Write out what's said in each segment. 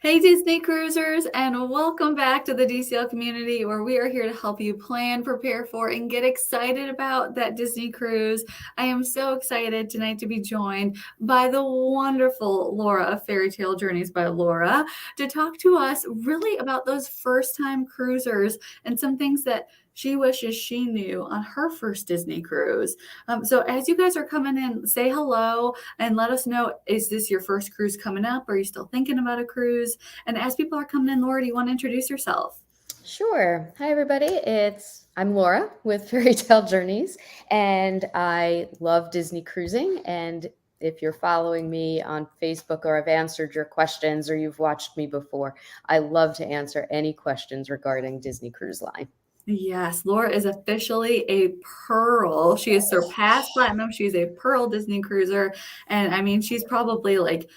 Hey Disney Cruisers, and welcome back to the DCL community where we are here to help you plan, prepare for, and get excited about that Disney cruise. I am so excited tonight to be joined by the wonderful Laura of Fairy Tale Journeys by Laura to talk to us really about those first time cruisers and some things that she wishes she knew on her first Disney cruise. So as you guys are coming in, say hello and let us know, is this your first cruise coming up? Are you still thinking about a cruise? And as people are coming in, Laura, do you want to introduce yourself? Sure. Hi, everybody. I'm Laura with Fairy Tale Journeys, and I love Disney cruising. And if you're following me on Facebook or I've answered your questions or you've watched me before, I love to answer any questions regarding Disney Cruise Line. Yes, Laura is officially a pearl. She has surpassed platinum. She's a pearl Disney cruiser. And I mean, she's probably like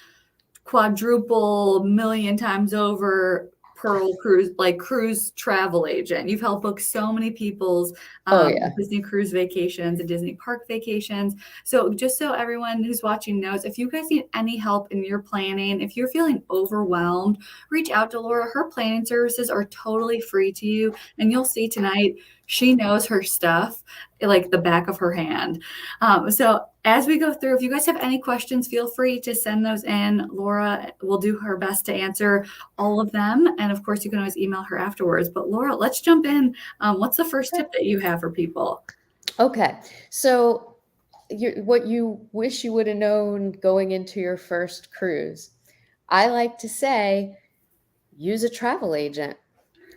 quadruple million times over Pearl Cruise, like cruise travel agent. You've helped book so many people's Oh, yeah. Disney cruise vacations and Disney park vacations. So just so everyone who's watching knows, if you guys need any help in your planning, if you're feeling overwhelmed, reach out to Laura. Her planning services are totally free to you. And you'll see tonight, she knows her stuff like the back of her hand. So as we go through, if you guys have any questions, feel free to send those in. Laura will do her best to answer all of them. And of course, you can always email her afterwards. But Laura, let's jump in. What's the first tip that you have for people? Okay. So, what you wish you would have known going into your first cruise, I like to say use a travel agent.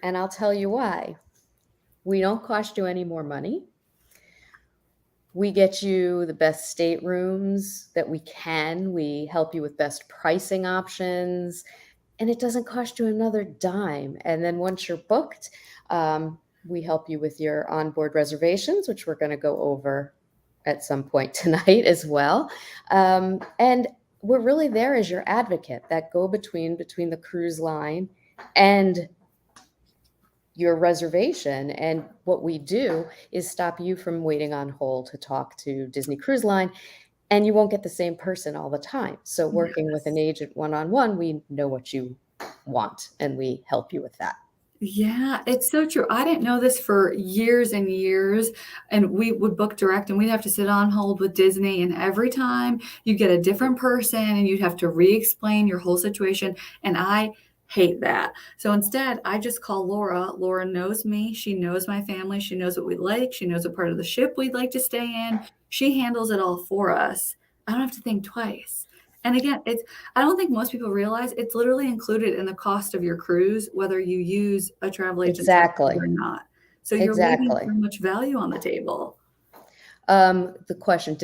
And I'll tell you why. We don't cost you any more money. We get you the best staterooms that we can. We help you with best pricing options, and it doesn't cost you another dime. And then once you're booked, we help you with your onboard reservations, which we're going to go over at some point tonight as well. And we're really there as your advocate, that go between the cruise line and your reservation. And what we do is stop you from waiting on hold to talk to Disney Cruise Line, and you won't get the same person all the time. So working with an Yes. agent one-on-one, we know what you want and we help you with that. Yeah, it's so true. I didn't know this for years and years. And we would book direct and we'd have to sit on hold with Disney. And every time you get a different person and you'd have to re explain your whole situation. And I hate that. So instead, I just call Laura. Laura knows me. She knows my family. She knows what we like. She knows what part of the ship we'd like to stay in. She handles it all for us. I don't have to think twice. And again, I don't think most people realize it's literally included in the cost of your cruise, whether you use a travel agent service Exactly. or not. So you're leaving Exactly. so much value on the table. The question,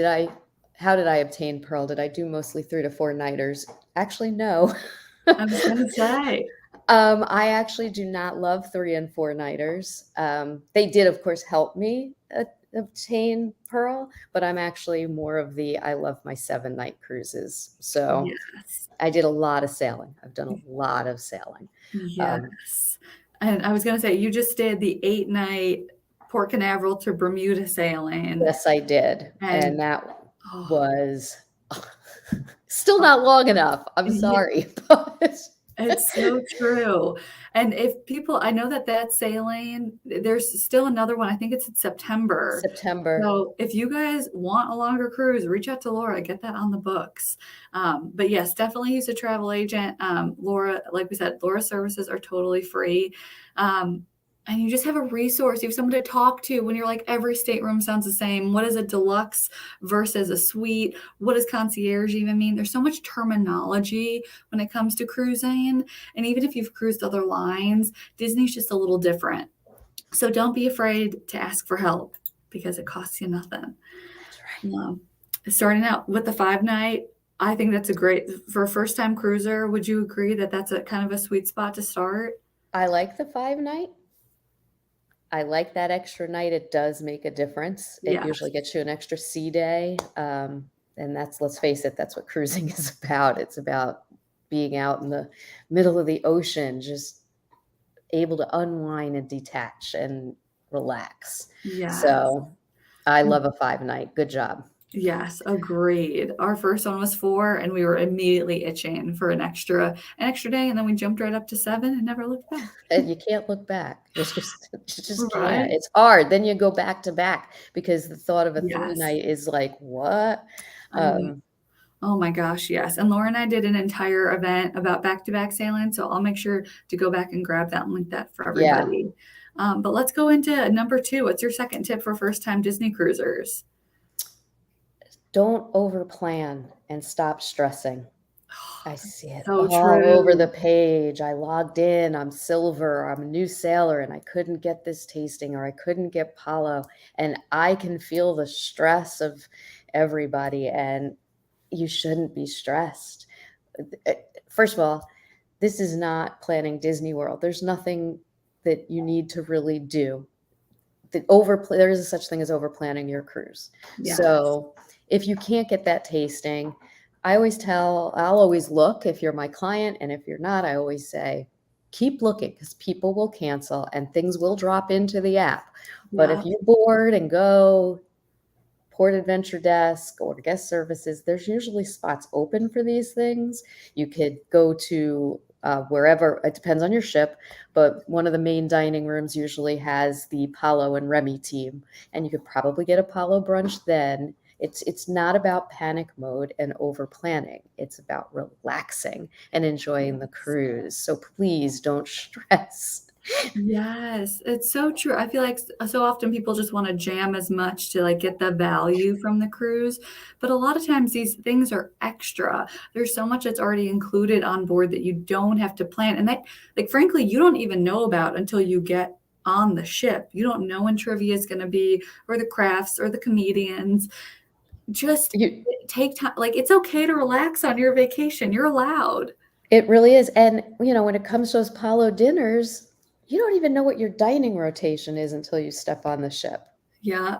how did I obtain Pearl? Did I do mostly 3 to 4 nighters? Actually, no. I was gonna say, I actually do not love 3 and 4 nighters. They did, of course, help me obtain Pearl, but I'm actually more of the I love my 7 night cruises. So yes, I did a lot of sailing. I've done a lot of sailing. Um, yes. And I was gonna say, you just did the 8 night Port Canaveral to Bermuda sailing, yes, I did. and And that oh, was still not long enough. I'm yeah, sorry, but it's so true. And if people, I know that that sailing, there's still another one. I think it's in September. September. So if you guys want a longer cruise, reach out to Laura, get that on the books. But yes, definitely use a travel agent. Laura, like we said, Laura services are totally free. And you just have a resource. You have someone to talk to when you're like, every stateroom sounds the same. What is a deluxe versus a suite? What does concierge even mean? There's so much terminology when it comes to cruising. And even if you've cruised other lines, Disney's just a little different. So don't be afraid to ask for help because it costs you nothing. That's right. Starting out with the 5 night, I think that's a great for a first time cruiser. Would you agree that that's a kind of a sweet spot to start? I like the 5 night. I like that extra night. It does make a difference. It Yes. usually gets you an extra sea day. And let's face it, that's what cruising is about. It's about being out in the middle of the ocean, just able to unwind and detach and relax. Yes. So I love a 5 night. Good job. Yes, agreed. Our first one was 4, and we were immediately itching for an extra day, and then we jumped right up to 7 and never looked back. And you can't look back. You just can't. Right? It's hard. Then you go back to back because the thought of a 3 Yes. night is like, what? I know. Um, Oh my gosh, yes. And Laura and I did an entire event about back-to-back sailing, so I'll make sure to go back and grab that and link that for yeah. everybody. But let's go into number 2. What's your second tip for first-time Disney cruisers? Don't overplan and stop stressing. I see it So all over the true. page. I logged in, I'm silver, I'm a new sailor, and I couldn't get this tasting or I couldn't get Palo. And I can feel the stress of everybody, and you shouldn't be stressed. First of all, this is not planning Disney World. There's nothing that you need to really do. There is a such thing as over planning your cruise. Yes. So if you can't get that tasting, I'll always look if you're my client, and if you're not, I always say, keep looking because people will cancel and things will drop into the app. But if Yeah. you're bored and go Port Adventure Desk or guest services, there's usually spots open for these things. You could go to wherever, it depends on your ship, but one of the main dining rooms usually has the Palo and Remy team, and you could probably get a Palo brunch then. It's not about panic mode and over planning. It's about relaxing and enjoying the cruise. So please don't stress. Yes, it's so true. I feel like so often people just wanna jam as much to, like, get the value from the cruise, but a lot of times these things are extra. There's so much that's already included on board that you don't have to plan, and that like, frankly, you don't even know about until you get on the ship. You don't know when trivia is gonna be, or the crafts, or the comedians. Just You take time like, it's okay to relax on your vacation. You're allowed. It really is. And, when it comes to those Palo dinners, you don't even know what your dining rotation is until you step on the ship. Yeah.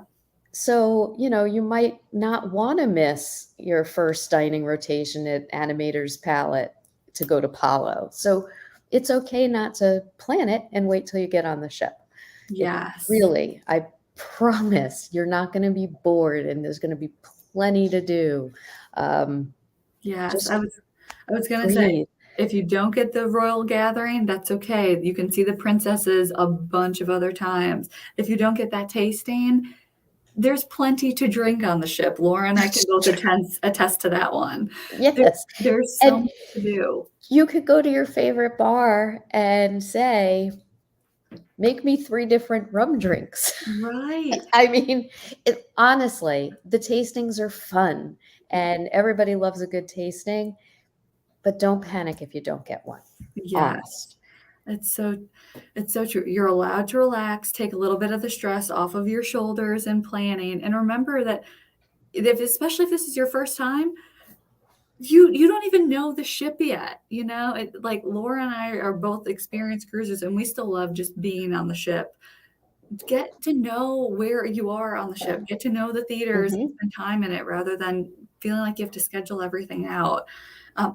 So, you might not want to miss your first dining rotation at Animator's Palette to go to Palo. So it's okay not to plan it and wait till you get on the ship. It Yes. really, I promise you're not going to be bored and there's going to be plenty to do. Um, Yes, I just was I was gonna say, breathe. if you don't get the royal gathering, that's okay. You can see the princesses a bunch of other times. If you don't get that tasting, there's plenty to drink on the ship. Laura and I can both attest to that one. There Yes. there's so And much to do. you could go to your favorite bar and say, make me 3 different rum drinks. Right. I mean, honestly, the tastings are fun and everybody loves a good tasting, but don't panic if you don't get one. Yes. Honest. It's so it's so true. You're allowed to relax, take a little bit of the stress off of your shoulders in planning, and remember that if especially if this is your first time, you don't even know the ship yet, you know? Like, Laura and I are both experienced cruisers, and we still love just being on the ship. Get to know where you are on the ship, get to know the theaters and Mhm. spend time in it rather than feeling like you have to schedule everything out.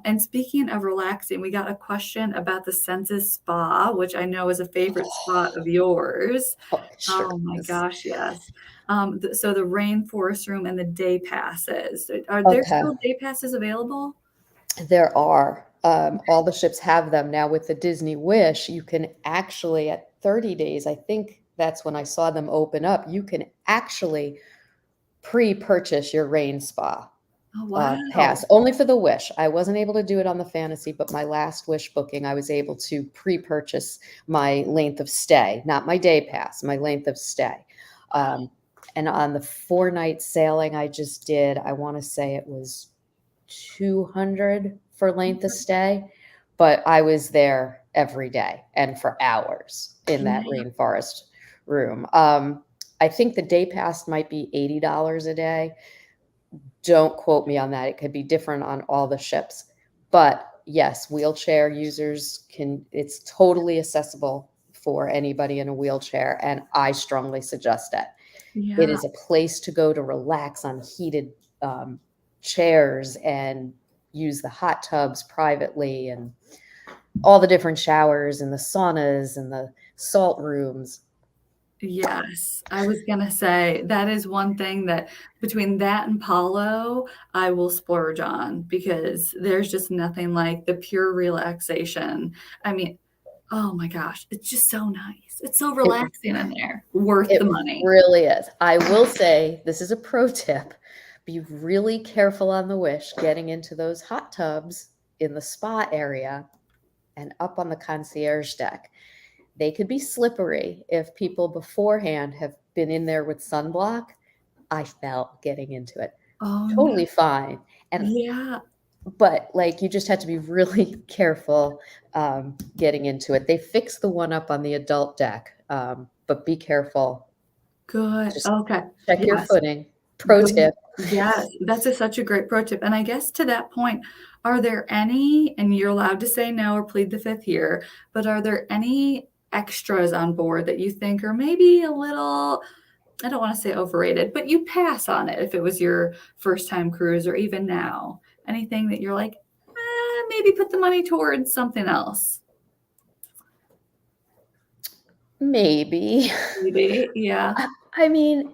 And speaking of relaxing, we got a question about the Senses Spa, which I know is a favorite spot of yours. Oh, it sure Oh my is. gosh, yes. So the rainforest room and the day passes. Are there Okay. still day passes available? There are. All the ships have them now. With the Disney Wish, you can actually, at 30 days, I think that's when I saw them open up, you can actually pre-purchase your rain spa Oh, wow. pass only for the Wish. I wasn't able to do it on the Fantasy, but my last Wish booking, I was able to pre-purchase my length of stay, not my day pass, my length of stay. Um, and on the 4 night sailing I just did, I want to say it was 200 for length of stay, but I was there every day and for hours in that Yeah, rainforest room. I think the day pass might be $80 a day. Don't quote me on that. It could be different on all the ships. But yes, wheelchair users it's totally accessible for anybody in a wheelchair. And I strongly suggest it. It yeah, is a place to go to relax on heated chairs and use the hot tubs privately and all the different showers and the saunas and the salt rooms. Yes, I was gonna say that is one thing that between that and Palo, I will splurge on because there's just nothing like the pure relaxation. I mean, oh my gosh, it's just so nice. It's so It relaxing in there. Worth it the money. really is. I will say this is a pro tip. Be really careful on the Wish getting into those hot tubs in the spa area and up on the concierge deck. They could be slippery if people beforehand have been in there with sunblock. I felt getting into it. Oh no. Totally fine. And Yeah, but like you just had to be really careful getting into it. They fixed the one up on the adult deck, but be careful. good. Just Okay. check your Yes. footing. Pro Good. tip. Yes, that's such a great pro tip. And I guess to that point, are there any, and you're allowed to say no or plead the fifth here, but are there any extras on board that you think are maybe a little, I don't want to say overrated, but you pass on it if it was your first time cruise or even now? Anything that you're like, maybe put the money towards something else? Maybe. Maybe. Yeah. I mean,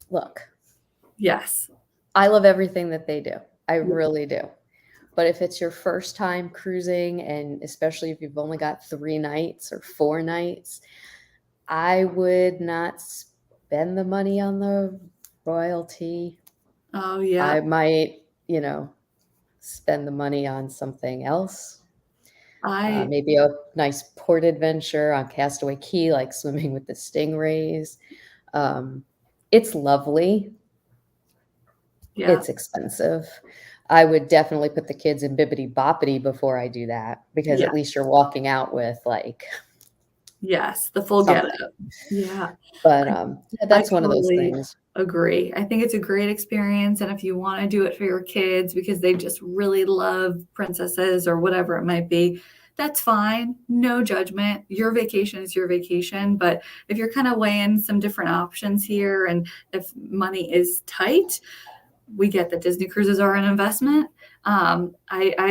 look, Yes. I love everything that they do. I Yeah. really do. But if it's your first time cruising, and especially if you've only got 3 nights or 4 nights, I would not spend the money on the royalty. Oh, yeah. I might, spend the money on something else. I, Maybe a nice port adventure on Castaway Key, like swimming with the stingrays. Um, it's lovely. yeah. It's expensive. I would definitely put the kids in Bibbidi Boppity before I do that because Yeah. at least you're walking out with like Yes. The full get something. up. Yeah. But yeah, I that's one of those totally things. agree. I think it's a great experience, and if you wanna do it for your kids because they just really love princesses or whatever it might be, that's fine. No judgment. Your vacation is your vacation, but if you're kinda weighing some different options here and if money is tight, we get that Disney cruises are an investment. I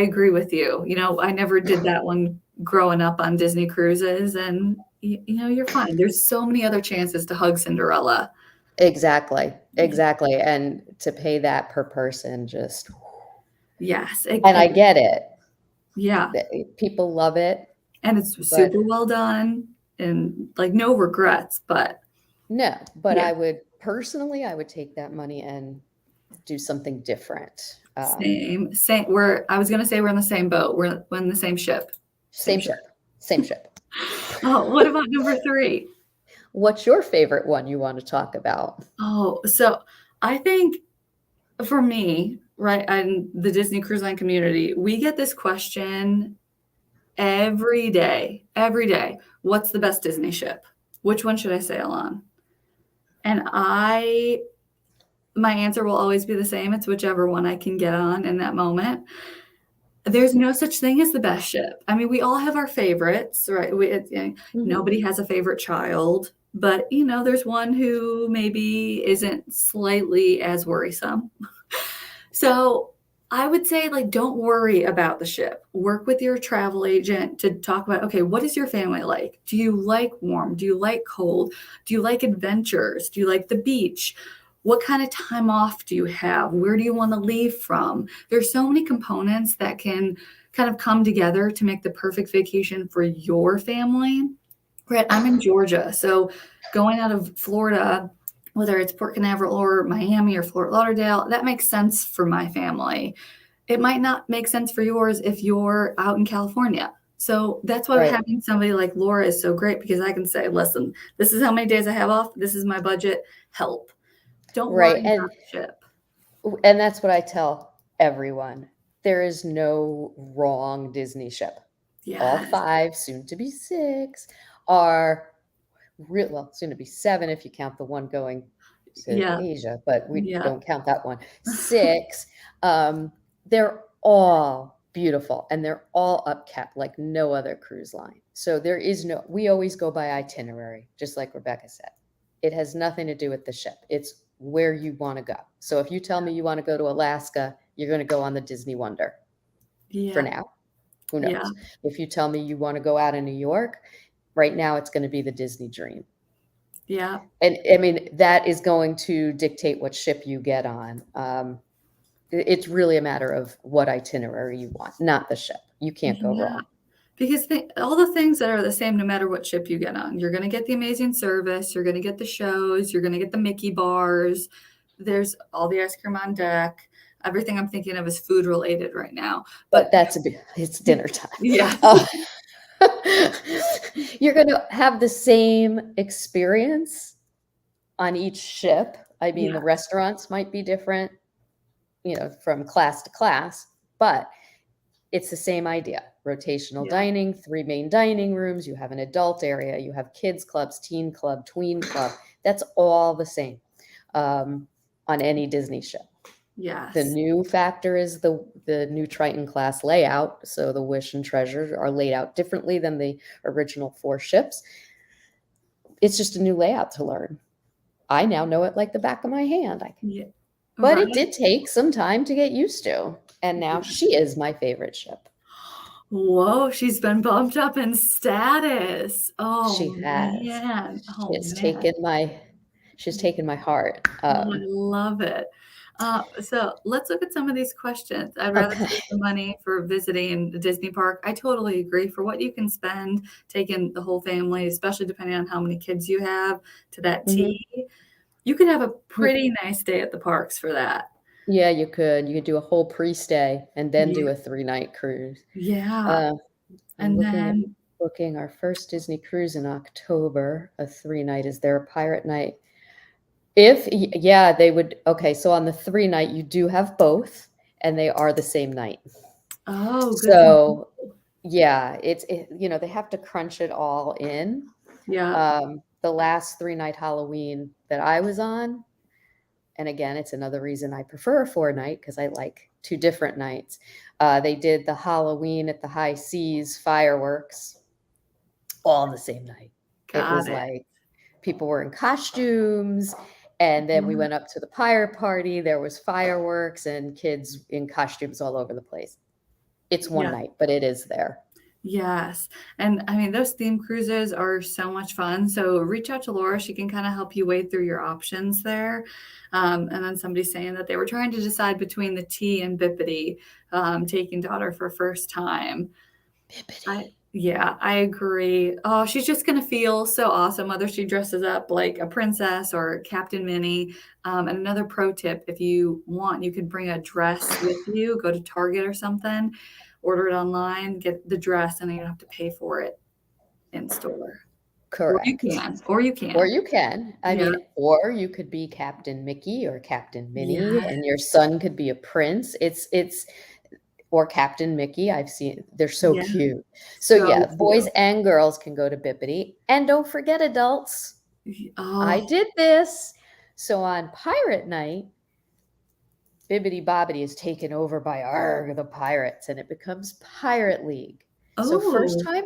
agree with you. You know, I never did that one growing up on Disney cruises, and you're fine. There's so many other chances to hug Cinderella. Exactly, Yeah. exactly. And to pay that per person, just Yes, and I get it. yeah, People love it, and it's but super well done and like no regrets. But no. But yeah, I would take that money and do something different. same. I was gonna say we're in the same boat. We're in the same ship. Same Same ship. ship, same ship. Oh, what about number three? What's your favorite one you want to talk about? Oh, so I think for me, right, and the Disney Cruise Line community, we get this question every day. Every day. What's the best Disney ship? Which one should I sail on? And my answer will always be the same. It's whichever one I can get on in that moment. There's no such thing as the best ship. I mean, we all have our favorites, right? Mhm. Nobody has a favorite child, but there's one who maybe isn't slightly as worrisome. So I would say, like, don't worry about the ship. Work with your travel agent to talk about, okay, what is your family like? Do you like warm? Do you like cold? Do you like adventures? Do you like the beach? What kind of time off do you have? Where do you want to leave from? There's so many components that can kind of come together to make the perfect vacation for your family. Right, I'm in Georgia, so going out of Florida, whether it's Port Canaveral or Miami or Fort Lauderdale, that makes sense for my family. It might not make sense for yours if you're out in California. So that's why Right, having somebody like Laura is so great because I can say, listen, this is how many days I have off. This is my budget. Help. Don't right, worry about the ship. and that's what I tell everyone. There is no wrong Disney ship. All Yes. 5, soon to be 6, are real well, soon to be 7 if you count the one going to Yeah. Asia, but we Yeah. don't count that one. 6, they're all beautiful, and they're all upkept like no other cruise line. So there is no we always go by itinerary, just like Rebecca said. It has nothing to do with the ship. It's where you wanna go. So if you tell me you wanna go to Alaska, you're gonna go on the Disney Wonder for Yeah. now. Who Yeah. knows? If you tell me you wanna go out in New York, Right now, it's going to be the Disney Dream. Yeah. And I mean, that is going to dictate what ship you get on. It's really a matter of what itinerary you want, not the ship. You can't go Yeah. wrong. Because all the things that are the same no matter what ship you get on. You're going to get the amazing service. You're going to get the shows. You're going to get the Mickey bars. There's all the ice cream on deck. Everything I'm thinking of is food related right now. But But it's dinner time. yeah. Uh, you're going to have the same experience on each ship. I mean, Yeah. the restaurants might be different, from class to class, but it's the same idea. Rotational Yeah. dining, 3 main dining rooms. You have an adult area. You have kids clubs, teen club, tween club. That's all the same on any Disney ship. The Yes. new factor is the new Triton class layout. So the Wish and Treasure are laid out differently than the original 4 ships. It's just a new layout to learn. I now know it like the back of my hand. Yeah. But Right. it did take some time to get used to. And now Yeah. she is my favorite ship. Whoa, she's been bumped up in status. She Oh has. man. Oh It's man. she's taken my heart. Oh, I love it. So let's look at some of these questions. I'd rather Okay. save the money for visiting the Disney park. I totally agree. For what you can spend taking the whole family, especially depending on how many kids you have, to that Mhm. T, you could have a pretty nice day at the parks for that. Yeah, you could. You could do a whole pre-stay and then Yeah. do a 3-night cruise. Yeah. Uh, I'm And looking at then, booking our first Disney cruise in October, a 3-night. Is there a pirate night? Yeah, they would. Okay, so on the 3-night, you do have both, and they are the same night. oh, good to So know. yeah, they have to crunch it all in. Yeah. The last 3-night Halloween that I was on, and again, it's another reason I prefer a 4-night because I like 2 different nights. They did the Halloween at the High Seas fireworks all in the same night. It Got was it. like people were in costumes, and then we Yeah. went up to the pirate party. There was fireworks and kids in costumes all over the place. It's one Yeah. night, but it is there. Yes. And I mean, those theme cruises are so much fun. So reach out to Laura. She can kind of help you wade through your options there. And then somebody saying that they were trying to decide between the T and Bippity, taking daughter for first time. Yeah, I agree. Oh, she's just gonna feel so awesome, whether she dresses up like a princess or Captain Minnie. And another pro tip, if you want, you could bring a dress with you, go to Target or something, order it online, get the dress, and then you don't have to pay for it in store. Or you Correct. can, or you Or can. you can. I Yeah. mean, or you could be Captain Mickey or Captain Minnie, Yeah. and your son could be a prince. It's or Captain Mickey. I've seen they're so Yeah. cute. So So yeah, boys cute. and girls can go to Bippity. And don't forget adults. I Oh, did this. So on Pirate Night, Bibbidi Bobbidi is taken over by Arg the pirates, and it becomes Pirate League. So first oh, time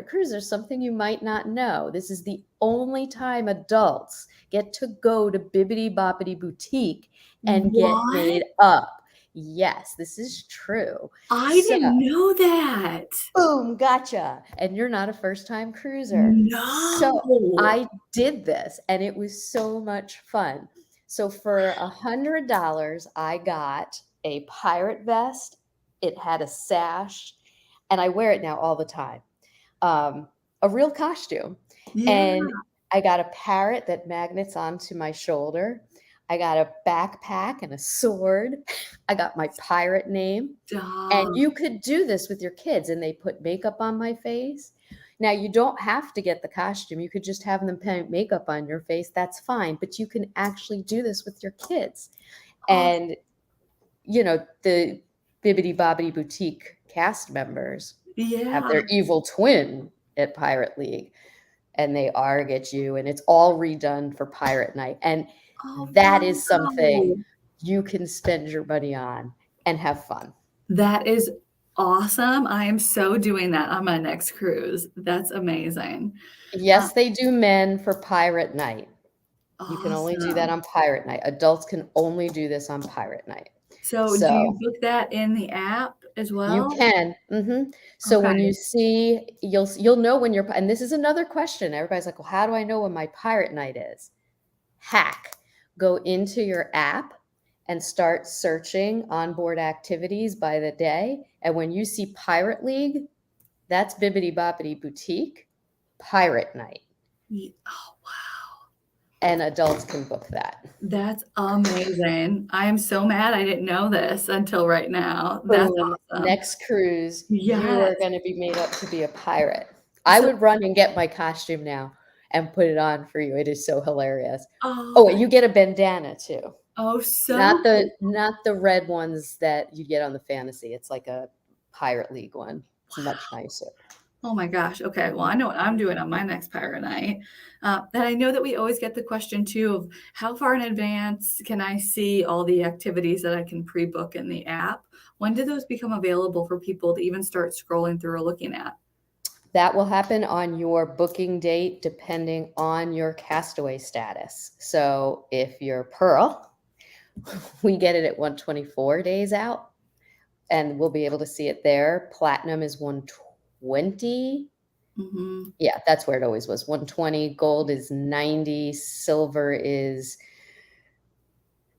cruisers, something you might not know. This is the only time adults get to go to Bibbidi Bobbidi Boutique and get what? made up. Yes, this is true. I So didn't know that. boom, gotcha. And you're not a first time cruiser. So No. I did this and it was so much fun. So for $100, I got a pirate vest. It had a sash, and I wear it now all the time. A real costume. Yeah. And I got a parrot that magnets onto my shoulder. I got a backpack and a sword. I got my pirate name. And Dog. you could do this with your kids, and they put makeup on my face. Now, you don't have to get the costume. You could just have them paint makeup on your face. That's fine. But you can actually do this with your kids. Oh, And, the Bibbidi Bobbidi Boutique cast members have yeah. their evil twin at Pirate League, and they arg at you, and it's all redone for Pirate Night. And Oh, that is something wow. you can spend your money on and have fun. That is awesome. I am so doing that on my next cruise. That's amazing. Uh, Yes, they do men for Pirate Night. You can only do that awesome. on Pirate Night. Adults can only do this on Pirate Night. So do you So book that in the app? as You well? can. So when you Okay. see, you'll know when you're, and this is another question. Everybody's like, well, how do I know when my pirate night is? Hack. Go into your app and start searching onboard activities by the day. And when you see Pirate League, that's Bibbidi Bobbidi Boutique Pirate Night. Oh, wow. And adults can book that. That's amazing. I am so mad I didn't know this until right now. That's Boom. awesome. Next cruise, you Yes. are going to be made up to be a pirate. I So, would run and get my costume now and put it on for you. It is so hilarious. oh, Oh, and you get a bandana too. oh, so Not the cool. not the red ones that you get on the fantasy. It's like a Pirate League one. It's much nicer. Oh my gosh. Okay. Well, I know what I'm doing on my next pirate night. And I know that we always get the question too of how far in advance can I see all the activities that I can pre-book in the app? When do those become available for people to even start scrolling through or looking at? That will happen on your booking date depending on your castaway status. So if you're Pearl, we get it at 124 days out and we'll be able to see it there. Platinum is 120. Hmm. Yeah, that's where it always was. 120. Gold is 90. Silver is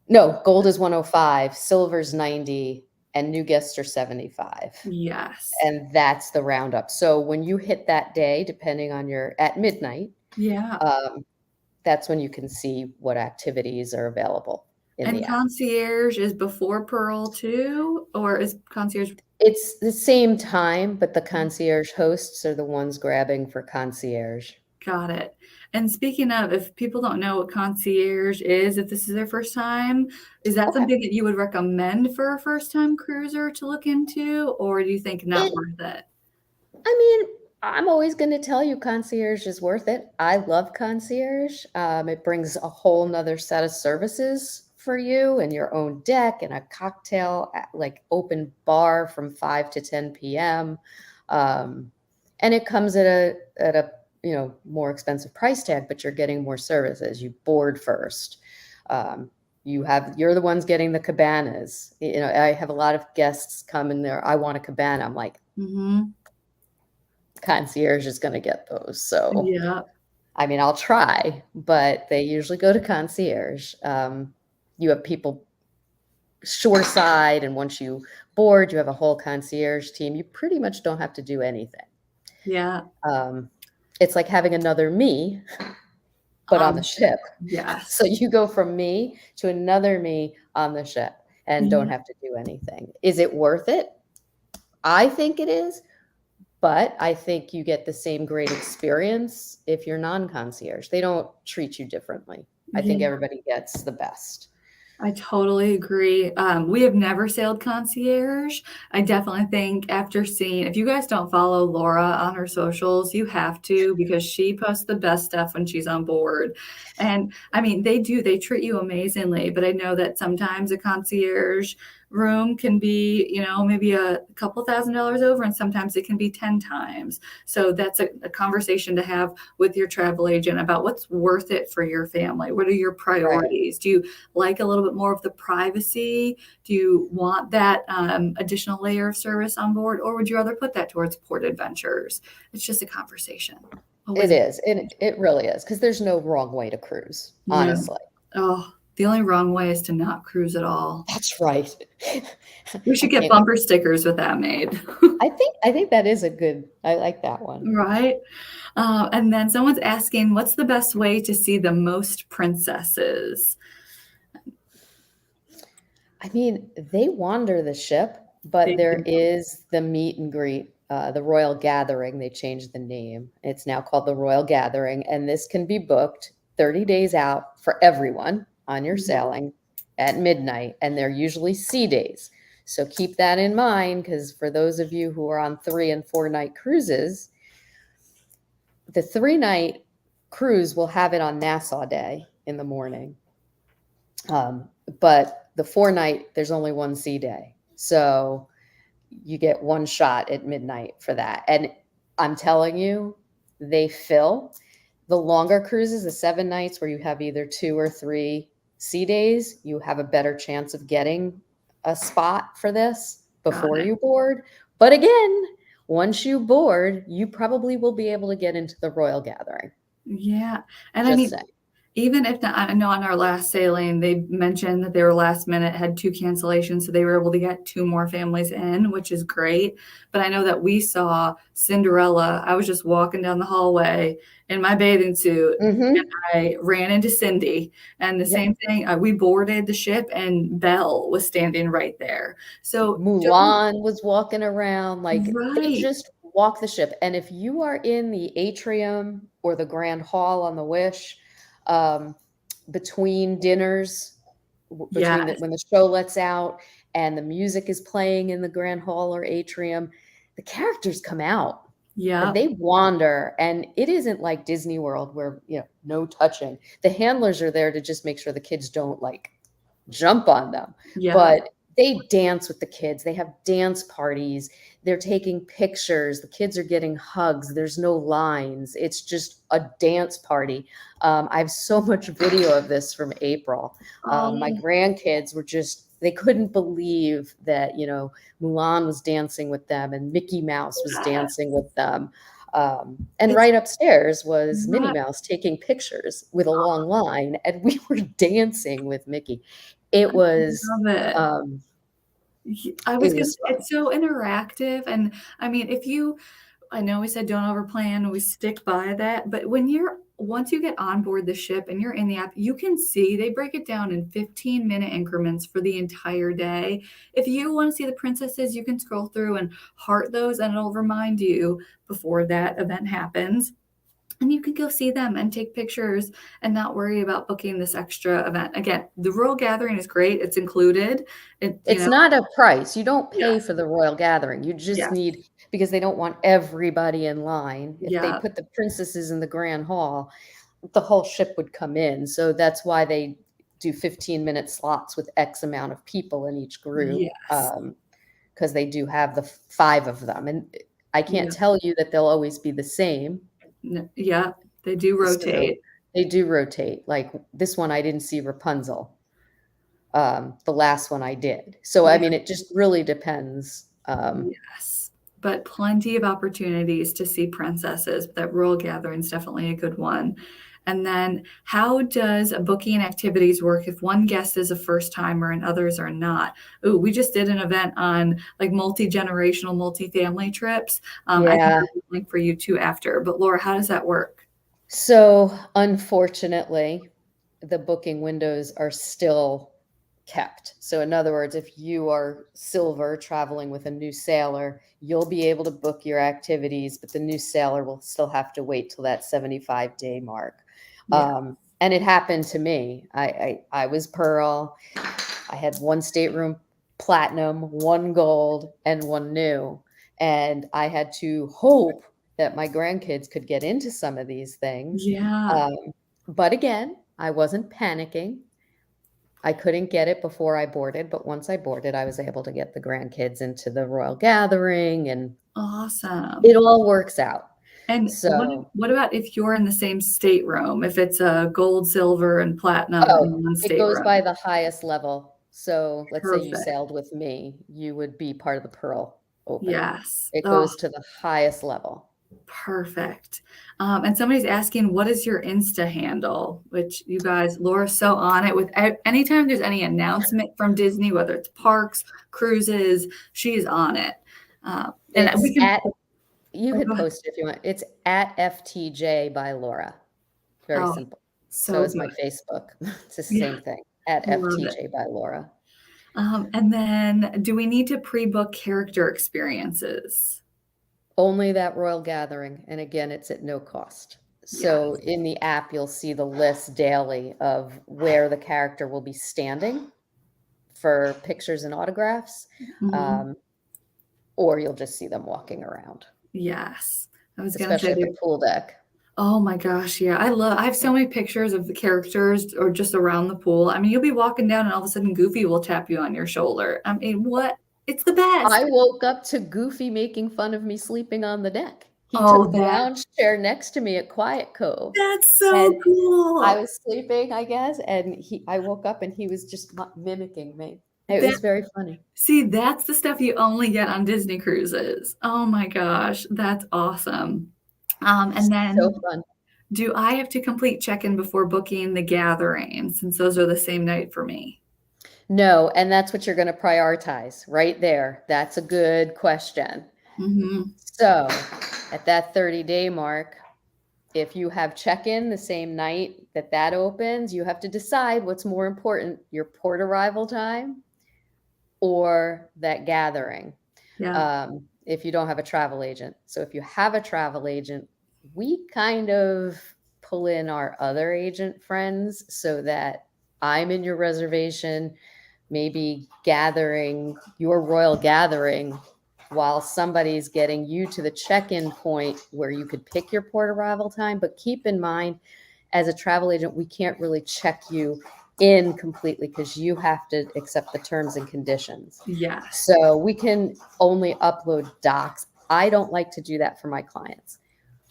no, gold is 105. Silver's 90. And new guests are 75. Yes. And that's the roundup. So when you hit that day, depending on your at midnight, Yeah. um, that's when you can see what activities are available in the And app. concierge is before Pearl too, or is concierge? It's the same time, but the concierge hosts are the ones grabbing for concierge. Got it. And speaking of, if people don't know what concierge is, if this is their first time, is that Okay. something that you would recommend for a first time cruiser to look into, or do you think not It worth it? I mean, I'm always going to tell you concierge is worth it. I love concierge. It brings a whole nother set of services for you and your own deck and a cocktail, like open bar from 5 to 10 p.m. Um, and it comes at a more expensive price tag, but you're getting more services. You board first. Um, you're the ones getting the cabanas. I have a lot of guests come in there. I want a cabana. I'm like, Mhm. concierge is going to get those. So, Yeah. I mean, I'll try, but they usually go to concierge. You have people shoreside, and once you board, you have a whole concierge team. You pretty much don't have to do anything. Yeah. Um, it's like having another me, but on the Shit. ship. Yes. So you go from me to another me on the ship and don't Yeah. have to do anything. Is it worth it? I think it is. But I think you get the same great experience if you're non-concierge. They don't treat you differently. I think Yeah. everybody gets the best. I totally agree. We have never sailed concierge. I definitely think after seeing, if you guys don't follow Laura on her socials, you have to because she posts the best stuff when she's on board. And I mean, they treat you amazingly, but I know that sometimes a concierge room can be, maybe a couple $1,000s over, and sometimes it can be 10 times. So that's a conversation to have with your travel agent about what's worth it for your family. What are your Right. priorities? Do you like a little bit more of the privacy? Do you want that additional layer of service on board, or would you rather put that towards port adventures? It's just a conversation. It Always a is. conversation. It really is because there's no wrong way to cruise, No. honestly. Oh, the only wrong way is to not cruise at all. That's right. We I should get can't. bumper stickers with that made. I think that is a good. I like that one. Right? And then someone's asking, what's the best way to see the most princesses? I mean, they wander the ship, but They there do. is the meet and greet, the Royal Gathering. They changed the name. It's now called the Royal Gathering, and this can be booked 30 days out for everyone on your Mhm. sailing at midnight, and they're usually sea days. So keep that in mind because for those of you who are on 3 and 4 night cruises, the 3 night cruise will have it on Nassau Day in the morning. But the 4 night, there's only one sea day. So you get one shot at midnight for that. And I'm telling you, they fill. The longer cruises, the 7 nights where you have either 2 or 3 sea days, you have a better chance of getting a spot for this. Got before it. you board. But again, once you board, you probably will be able to get into the royal gathering. Yeah. And I Just mean, saying. even if not, I know on our last sailing, they mentioned that they were last minute, had 2 cancellations, so they were able to get 2 more families in, which is great. But I know that we saw Cinderella. I was just walking down the hallway in my bathing suit, and Mm-hmm. I ran into Cindy, and the Yep. same thing, we boarded the ship, and Belle was standing right there. So don't Mulan was walking around, like they right. just walk the ship. And if you are in the atrium or the grand hall on the Wish, um, between dinners, between Yes. when the show lets out and the music is playing in the grand hall or atrium, the characters come out and Yep. they wander. And it isn't like Disney World where, no touching. The handlers are there to just make sure the kids don't like jump on them. Yep. But they dance with the kids. They have dance parties. They're taking pictures. The kids are getting hugs. There's no lines. It's just a dance party. I have so much video of this from April. My Oh, grandkids were they couldn't believe that, Mulan was dancing with them and Mickey Mouse was yes. dancing with them. And It's right upstairs was Minnie right. Mouse taking pictures with a long line, and we were dancing with Mickey. It was, Love it. um, I was it gonna was say fun. it's so interactive, and I mean, if you I know we said don't overplan, we stick by that, but once you get on board the ship and you're in the app, you can see they break it down in 15-minute increments for the entire day. If you wanna see the princesses, you can scroll through and heart those, and it'll remind you before that event happens. And you can go see them and take pictures and not worry about booking this extra event. Again, the Royal Gathering is great. It's included. It, you It's know, not a price. You don't pay yes, for the royal gathering. You just yes, need, because they don't want everybody in line. If they yeah, put the princesses in the grand hall, the whole ship would come in. So that's why they do 15-minute slots with X amount of people in each group, yes, because they do have the 5 of them. And I can't yeah, tell you that they'll always be the same. yeah. They do So rotate. they do rotate. Like this one, I didn't see Rapunzel. The last one I did. So I Yeah, mean, it just really depends. yes. But plenty of opportunities to see princesses. That Royal Gathering is definitely a good one. And then, how does booking activities work if one guest is a first timer and others are not? Ooh, we just did an event on like multi-generational, multi-family trips. I can Yeah. have a link for you too after. But Laura, how does that work? So unfortunately, the booking windows are still kept. So in other words, if you are silver traveling with a new sailor, you'll be able to book your activities, but the new sailor will still have to wait till that 75-day mark. Yeah. And it happened to me. I was pearl. I had one stateroom platinum, one gold, and one new. And I had to hope that my grandkids could get into some of these things. Yeah. Um, but again, I wasn't panicking. I couldn't get it before I boarded, but once I boarded, I was able to get the grandkids into the royal gathering, and Awesome. it all works out. And So, what about if you're in the same stateroom? If it's a gold, silver, and platinum oh, in one it goes stateroom? by the highest level. So let's say you Perfect. sailed with me, you would be part of the Pearl Open. Yes. It Oh, goes to the highest level. perfect. And somebody's asking, what is your Insta handle? Which you guys, Laura's so on it with anytime there's any announcement from Disney, whether it's parks, cruises, she's on it. And It's we can, at, you oh, could go ahead. post it if you want. It's at FTJ by Laura. Very Oh, simple. So so is my good. Facebook. It's the Yeah, same thing at love it. FTJ by Laura. And then do we need to pre-book character experiences? Only that royal gathering. And again, it's at no cost. Yeah. So in the app, you'll see the list daily of where the character will be standing for pictures and autographs, Mhm. um, or you'll just see them walking around, Yes. I was gonna say especially at the that. pool deck. Oh my gosh, yeah. I have so many pictures of the characters or just around the pool. I mean, you'll be walking down and all of a sudden Goofy will tap you on your shoulder. I mean, what? It's the best. I woke up to Goofy making fun of me sleeping on the deck. He Oh, took the lounge chair next to me at Quiet Cove, that's so and I cool. was sleeping, I guess, and I woke up and he was just mimicking me. It That was very funny. See, that's the stuff you only get on Disney cruises. Oh my gosh, that's awesome. And So then fun. do I have to complete check-in before booking the gathering since those are the same night for me? No, and that's what you're going to prioritize right there. That's a good question. Mhm. So, at that 30-day mark, if you have check-in the same night that that opens, you have to decide what's more important, your port arrival time or that gathering. Yeah. If you don't have a travel agent. So if you have a travel agent, we kind of pull in our other agent friends so that I'm in your reservation, maybe gathering your royal gathering while somebody's getting you to the check-in point where you could pick your port arrival time. But keep in mind, as a travel agent, we can't really check you in completely because you have to accept the terms and conditions. Yes. So we can only upload docs. I don't like to do that for my clients,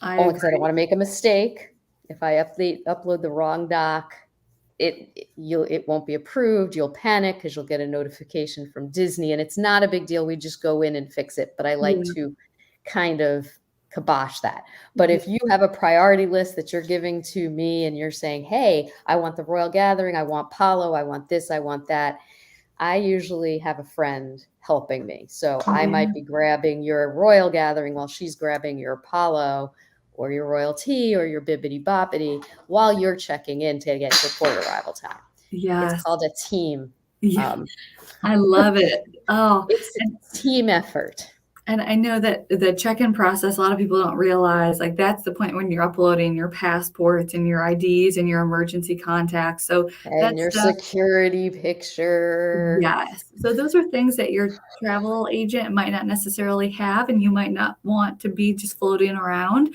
I only because I don't agree. want to make a mistake. If I upload the wrong doc, it won't be approved. You'll panic because you'll get a notification from Disney, and it's not a big deal. We just go in and fix it. But I like Yeah. to kind of kibosh that. But Yeah. if you have a priority list that you're giving to me and you're saying, hey, I want the Royal Gathering, I want Palo, I want this, I want that, I usually have a friend helping me. So I might be grabbing your Royal Gathering while she's grabbing your Apollo or your Royal Tea or your Bibbidi Boppity while you're checking in to get your port arrival time. It's Yes. called a team. Yeah. Um, I love it. Oh, it's and a team effort. And I know that the check-in process, a lot of people don't realize, like, that's the point when you're uploading your passports and your IDs and your emergency contacts. So And that your stuff. security picture. Yes. So those are things that your travel agent might not necessarily have, and you might not want to be just floating around.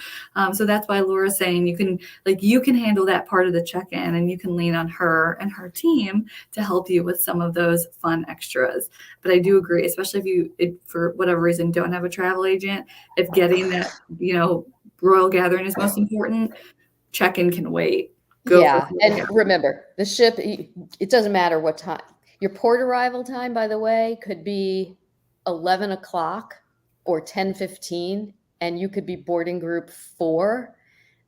So that's why Laura's saying you can handle that part of the check-in, and you can lean on her and her team to help you with some of those fun extras. But I do agree, especially if for whatever reason don't have a travel agent, if getting that royal gathering is most important, check-in can wait. Go for Yeah, royal and gathering. remember, the ship, it doesn't matter what time. Your port arrival time, by the way, could be 11 o'clock or 10:15, and you could be boarding group 4.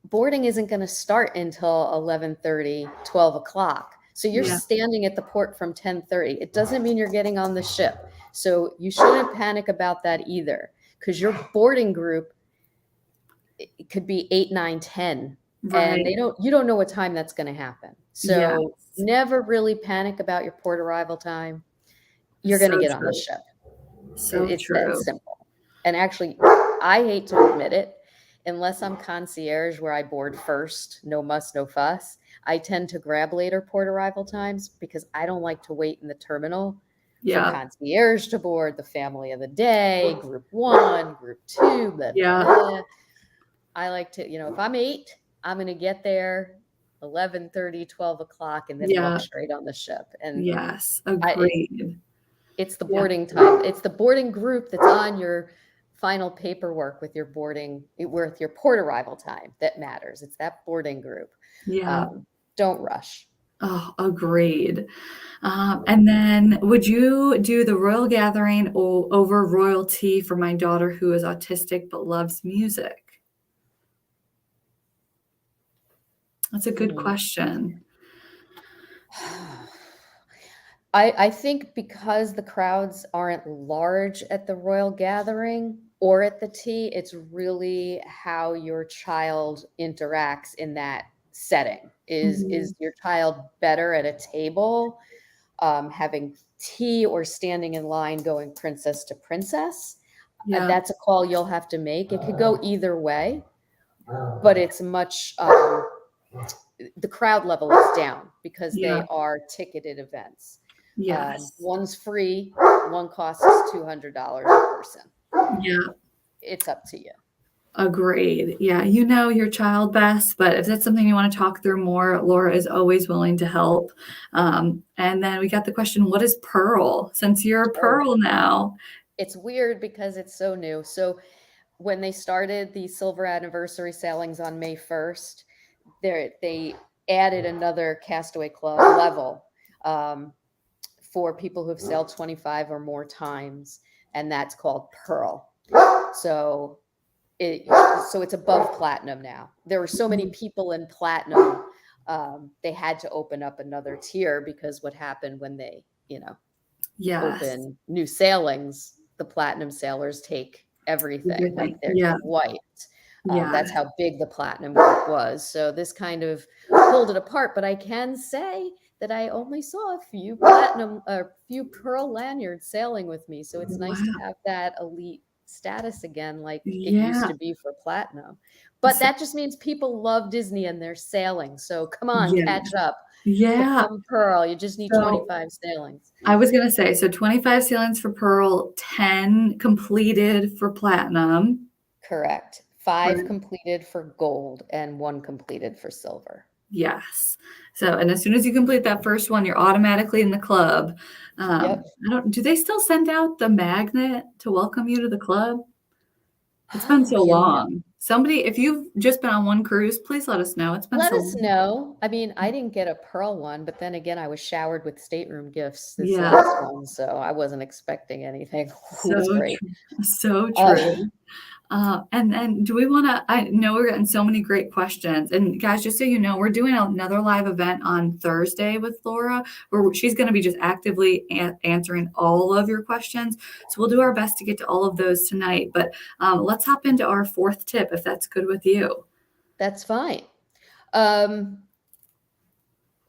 Boarding isn't going to start until 11:30, 12 o'clock. So you're Yeah. standing at the port from 10:30. It doesn't mean you're getting on the ship. So you shouldn't panic about that either, because your boarding group, it could be 8, 9, 10, and Right. you don't know what time that's going to happen. Yeah. So never really panic about your port arrival time. You're going to So get on the true. ship. So It's that true. simple. And actually, I hate to admit it, unless I'm concierge where I board first, no muss, no fuss, I tend to grab later port arrival times because I don't like to wait in the terminal for Yeah. concierge to board, the family of the day, group 1, group 2, blah, blah, Yeah. blah. I like to, if I'm 8, I'm going to get there 11:30, 12 o'clock, and then walk Yeah. straight on the ship. And Yes. I, Agreed. it's the Yeah. boarding time. It's the boarding group that's on your final paperwork with your with your port arrival time that matters. It's that boarding group. Yeah. Don't rush. Oh, agreed. And then would you do the royal gathering over royalty for my daughter who is autistic but loves music? That's a good Hmm. question. I think because the crowds aren't large at the royal gathering or at the tea, it's really how your child interacts in that setting. Mhm. Is your child better at a table, having tea, or standing in line going princess to princess? Yeah. That's a call you'll have to make. It could go either way, but it's much the crowd level is down because Yeah. they are ticketed events. Yes. One's free, one costs $200 a person. Yeah. It's up to you. Agreed. Yeah. You know your child best, but if that's something you want to talk through more, Laura is always willing to help. And then we got the question, what is Pearl? Since you're a Oh, Pearl now. it's weird because it's so new. So when they started the silver anniversary sailings on May 1st, they added another Castaway Club level. for people who've sailed 25 or more times, and that's called Pearl. So it's above platinum now. There were so many people in platinum, they had to open up another tier, because what happened when they, Yes. open new sailings, the platinum sailors take everything, like Everything. they're Yeah. just wiped. Yeah. That's how big the platinum group was. So this kind of pulled it apart. But I can say that I only saw a few few pearl lanyards sailing with me. So it's nice to Wow. have that elite status again, like it used Yeah. to be for platinum. But So, that just means people love Disney and they're sailing. So come on, yeah. catch up, Yeah. become pearl. You just need So 25 sailings. I was gonna say, so 25 ceilings for pearl, 10 completed for platinum. Correct. 5 Right. completed for gold and 1 completed for silver. Yes. So, and as soon as you complete that first one, you're automatically in the club. Yep. Do they still send out the magnet to welcome you to the club? It's been Oh, so long. Somebody, if you've just been on one cruise, please let us know. It's been let so us long. know. I mean, I didn't get a pearl one, but then again, I was showered with stateroom gifts this Yeah. last one, so I wasn't expecting anything. It was So great. true. So Uh, true. And then do we want to? I know we're getting so many great questions. And guys, just so you know, we're doing another live event on Thursday with Laura, where she's going to be just actively answering all of your questions. So we'll do our best to get to all of those tonight. But let's hop into our fourth tip, if that's good with you. that's fine. Um,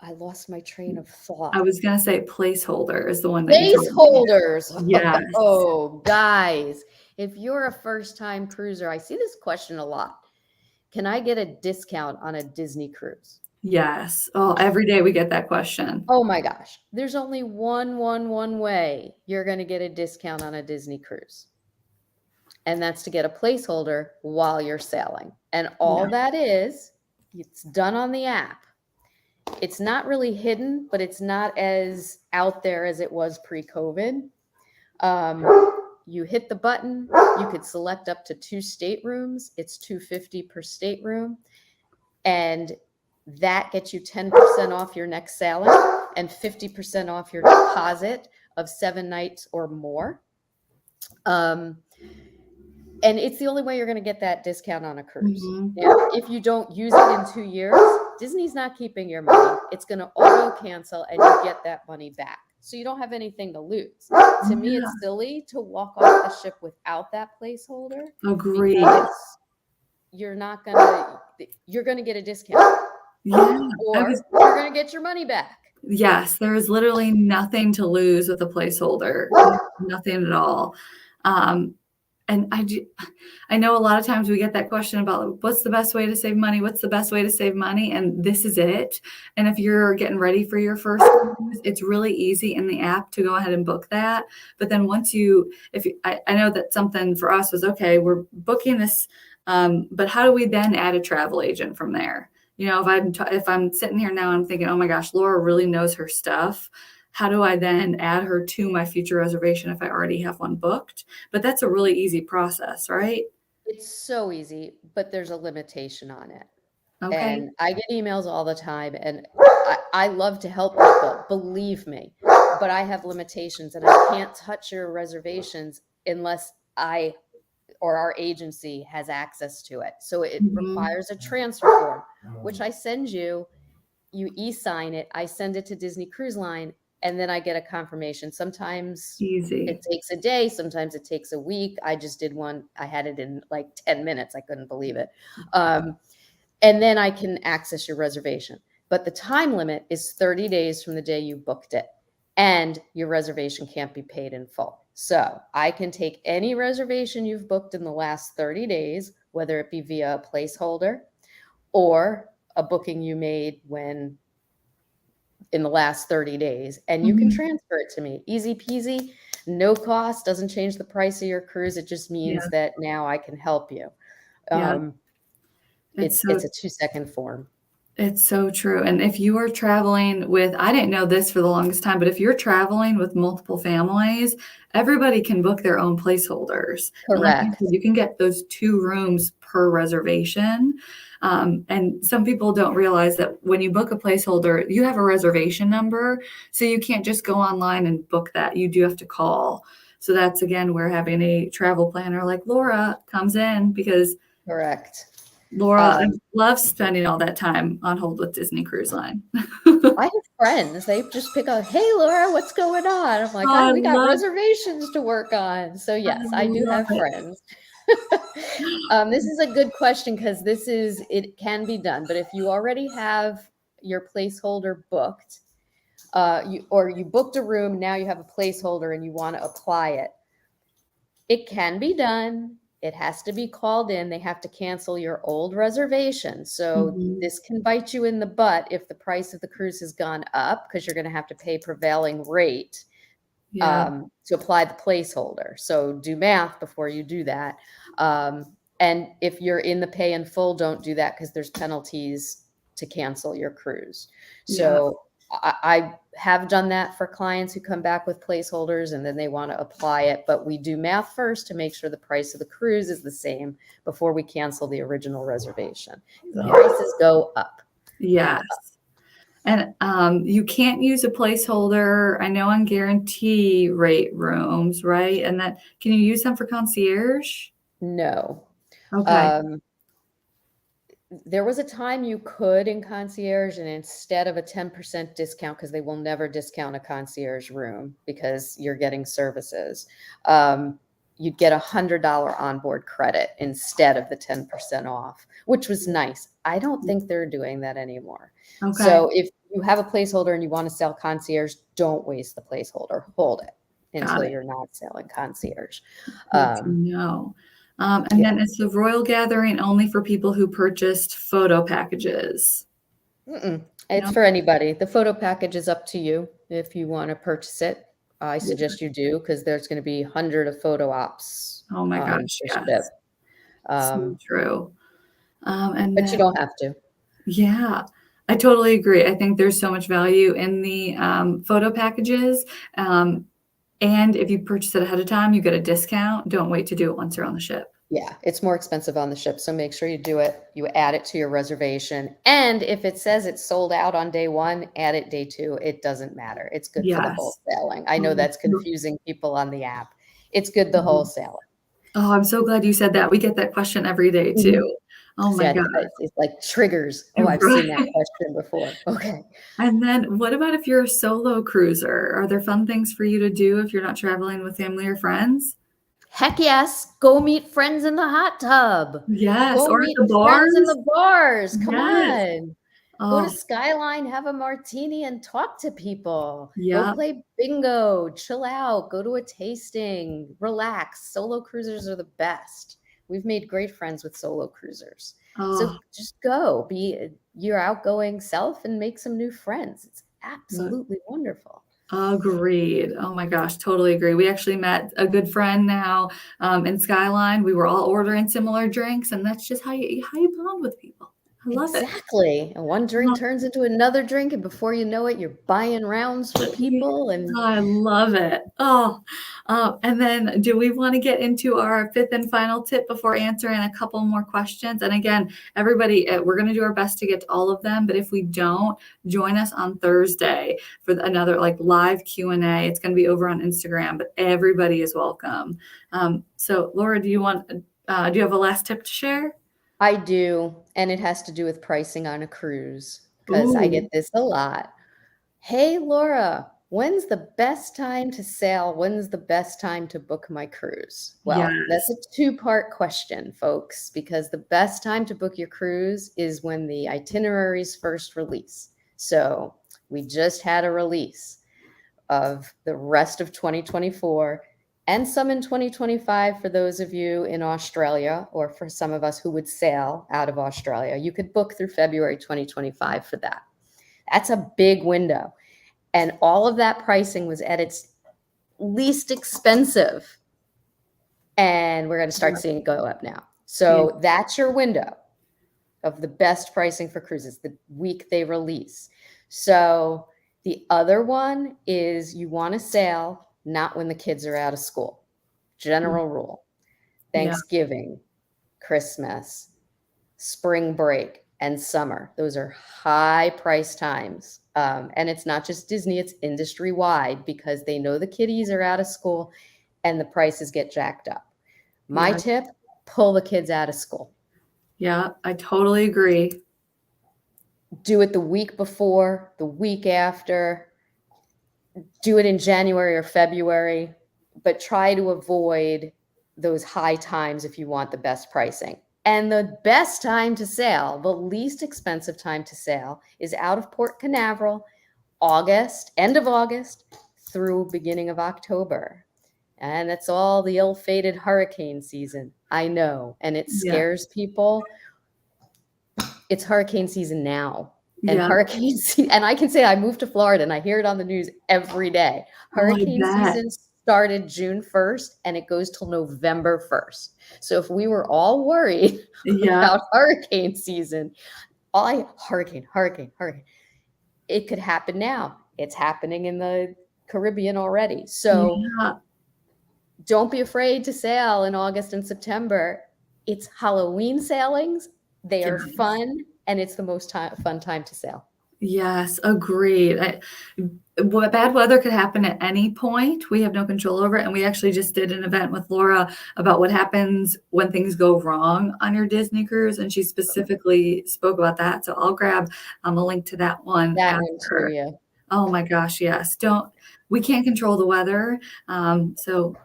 I lost my train of I thought. was going to say placeholder is the one that you told me. Placeholders. Yes. Oh, guys, if you're a first-time cruiser, I see this question a lot. Can I get a discount on a Disney cruise? Yes. Oh, every day we get that question. Oh my gosh. There's only one way you're going to get a discount on a Disney cruise. And that's to get a placeholder while you're sailing. And all Yeah. that is, it's done on the app. It's not really hidden, but it's not as out there as it was pre-COVID. You hit the button, you could select up to 2 staterooms. It's $250 per stateroom. And that gets you 10% off your next sailing and 50% off your deposit of 7 nights or more. And it's the only way you're going to get that discount on a cruise. Mhm. Now, if you don't use it in 2 years, Disney's not keeping your money. It's going to auto cancel and you get that money back. So you don't have anything to lose. To me, Yeah. it's silly to walk off the ship without that placeholder, Agreed. because you're going to get a discount, Yeah. or you're going to get your money back. Yes, there is literally nothing to lose with a placeholder. Nothing at all. And I know a lot of times we get that question about what's the best way to save money? What's the best way to save money? And this is it. And if you're getting ready for your first cruise, it's really easy in the app to go ahead and book that. But then I know that something for us was, okay, we're booking this, but how do we then add a travel agent from there? If I'm sitting here now, I'm thinking, oh my gosh, Laura really knows her stuff. How do I then add her to my future reservation if I already have one booked? But that's a really easy process, right? It's so easy, but there's a limitation on it. Okay. And I get emails all the time, and I love to help people, believe me, but I have limitations and I can't touch your reservations unless I or our agency has access to it. So it Mhm. requires a transfer form, which I send you. You e-sign it. I send it to Disney Cruise Line, and then I get a confirmation. Sometimes it Easy. takes a day, sometimes it takes a week. I just did one. I had it in like 10 minutes. I couldn't believe it. And then I can access your reservation. But the time limit is 30 days from the day you booked it, and your reservation can't be paid in full. So I can take any reservation you've booked in the last 30 days, whether it be via a placeholder or a booking you made in the last 30 days, and you can Mhm. transfer it to me. Easy peasy, no cost, doesn't change the price of your cruise. It just Yeah. means that now I can help you. Yeah. Um, It's it's so a 2-second form. It's so true. And if you are traveling with, I didn't know this for the longest time, but if you're traveling with multiple families, everybody can book their own placeholders. And like you said, Correct. you can get those 2 rooms per reservation. And some people don't realize that when you book a placeholder, you have a reservation number. So you can't just go online and book that. You do have to call. So that's again where having a travel planner like Laura comes in, because Correct. Laura Um, loves spending all that time on hold with Disney Cruise Line. I have friends, they just pick up, hey, Laura, what's going on? I'm like, Oh, I we got love reservations to work on. So, I yes, I do love have it. friends. This is a good question because it can be done. But if you already have your placeholder booked, you booked a room, now you have a placeholder and you want to apply it, it can be done. It has to be called in. They have to cancel your old reservation. So Mhm. this can bite you in the butt if the price of the cruise has gone up because you're going to have to pay prevailing rate Yeah, to apply the placeholder. So do math before you do that. And if you're in the pay in full, don't do that because there's penalties to cancel your cruise. yeah, So I have done that for clients who come back with placeholders and then they want to apply it. But we do math first to make sure the price of the cruise is the same before we cancel the original reservation. The yeah, prices go up and up. yes. And you can't use a placeholder, I know, on guarantee rate rooms, right? And that, can you use them for concierge? No. Okay. Um, there was a time you could in concierge, and instead of a 10% discount, because they will never discount a concierge room because you're getting services, you'd get $100 onboard credit instead of the 10% off, which was nice. I don't think they're doing that anymore. Okay. So if you have a placeholder and you want to sell concierge, don't waste the placeholder. Hold it Got until it. you're not selling concierge. Good to Um, know. And yeah. then it's the royal gathering only for people who purchased photo packages. Mm-mm. It's No? for anybody. The photo package is up to you if you want to purchase it. I Yeah. suggest you do because there's going to be 100 of photo ops Oh my on gosh, your ship. yes. So Um, true. And but you then, don't have to. yeah, I totally agree. I think there's so much value in the photo packages. Um, and if you purchase it ahead of time, you get a discount. Don't wait to do it once you're on the ship. Yeah, it's more expensive on the ship, so make sure you do it. You add it to your reservation. And if it says it's sold out on day one, add it day two. It doesn't matter. It's good for the Yes. wholesaling. I know Oh, that's confusing people on the app. It's good the wholesaling. oh, I'm so glad you said that. We get that question every day Mhm. too. Oh my Yeah, God. it's like triggers. Oh, I've seen that Right. question before. Okay. And then what about if you're a solo cruiser? Are there fun things for you to do if you're not traveling with family or friends? Heck yes. Go meet friends in the hot tub. Yes. Go Or at meet the friends in bars? the bars. Come Yes. on. Go to Oh, Skyline, have a martini, and talk to people. Go yeah. play bingo, chill out, go to a tasting, relax. Solo cruisers are the best. We've made great friends with solo cruisers. So Oh, just go, be your outgoing self and make some new friends. It's absolutely wonderful. agreed. Oh my gosh, totally agree. We actually met a good friend now in Skyline. We were all ordering similar drinks, and that's just how you bond with people. I love it. Exactly. And one drink turns into another drink, and before you know it, you're buying rounds for Yeah, people. And I love it. Oh, and then do we want to get into our fifth and final tip before answering a couple more questions? And again, everybody, we're going to do our best to get to all of them. But if we don't, join us on Thursday for another like live Q&A. It's going to be over on Instagram, but everybody is welcome. So, Laura, do you have a last tip to share? I do, and it has to do with pricing on a cruise because I Ooh, get this a lot. Hey, Laura, when's the best time to sail? When's the best time to book my cruise? Well, that's yes. a two-part question, folks, because the best time to book your cruise is when the itineraries first release. So we just had a release of the rest of 2024 and some in 2025 for those of you in Australia, or for some of us who would sail out of Australia. You could book through February 2025 for that. That's a big window. And all of that pricing was at its least expensive. And we're going to start seeing it go up now. Yeah. So that's your window. of the best pricing for cruises the week they release. So the other one is you want to sail not when the kids are out of school. General rule. Yeah. Thanksgiving, Christmas, spring break, and summer. Those are high price times. And it's not just Disney, it's industry wide because they know the kiddies are out of school and the prices get jacked up. My Yeah. tip, pull the kids out of school. Yeah. I totally agree. Do it the week before, the week after, do it in January or February, but try to avoid those high times if you want the best pricing. And the best time to sail, the least expensive time to sail, is out of Port Canaveral, August, end of August through beginning of October. And it's all the ill-fated hurricane season. I know, and it Yeah. scares people. It's hurricane season now. And Yeah. hurricane season, and I can say I moved to Florida and I hear it on the news every day. Oh, I Hurricane bet. season started June 1st and it goes till November 1st. So if we were all worried Yeah. about hurricane season, hurricane, it could happen now. It's happening in the Caribbean already. So Yeah. don't be afraid to sail in August and September. It's Halloween sailings. They are Yes. fun, and it's the most fun time to sail. Yes, agreed. Bad weather could happen at any point. We have no control over it. And we actually just did an event with Laura about what happens when things go wrong on your Disney cruise. And she specifically spoke about that. So I'll grab a link to that one That one too, after. yeah. Oh my gosh, yes. We can't control the weather. So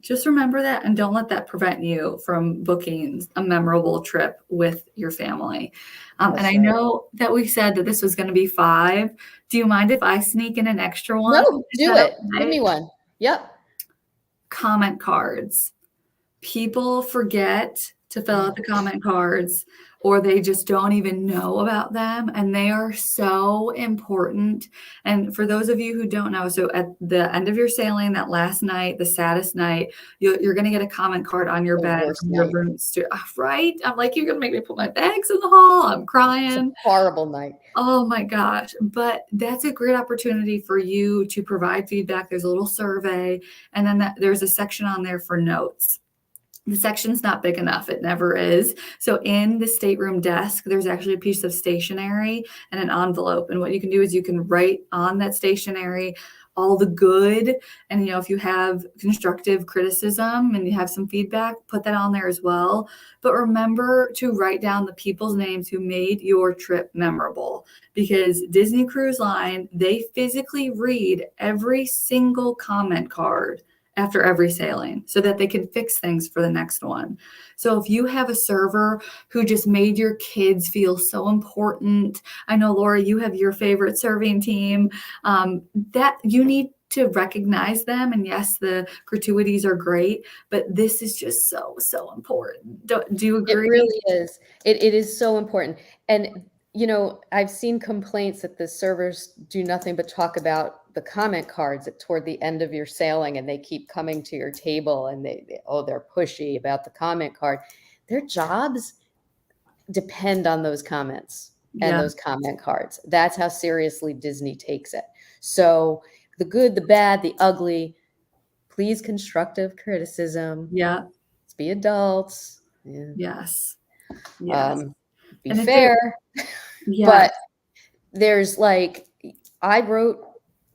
just remember that and don't let that prevent you from booking a memorable trip with your family. And I That's right. know that we said that this was going to be 5. Do you mind if I sneak in an extra one? No, Is do that it. Give okay? me one. Yep. Comment cards. People forget to fill out the comment cards or they just don't even know about them and they are so important. And for those of you who don't know, so at the end of your sailing that last night, the saddest night, you're going to get a comment card on your The bed worst from your night. room right. I'm like, you're going to make me put my bags in the hall. I'm It's a crying. horrible night. Oh my gosh. But that's a great opportunity for you to provide feedback. There's a little survey and then there's a section on there for notes. The section's not big enough. It never is. So in the stateroom desk, there's actually a piece of stationery and an envelope. And what you can do is you can write on that stationery all the good. And, if you have constructive criticism and you have some feedback, put that on there as well. But remember to write down the people's names who made your trip memorable because Disney Cruise Line, they physically read every single comment card after every sailing so that they can fix things for the next one. So if you have a server who just made your kids feel so important, I know, Laura, you have your favorite serving team, that you need to recognize them. And yes, the gratuities are great, but this is just so, so important. Do you It agree? really is. It is so important. And, I've seen complaints that the servers do nothing but talk about the comment cards toward the end of your sailing and they keep coming to your table and they're pushy about the comment card. Their jobs depend on those comments and Yeah. those comment cards. That's how seriously Disney takes it. So the good, the bad, the ugly, please constructive criticism. Yeah. Let's be adults. Yeah. Yes. Yes. Be And if fair. yes. But there's I wrote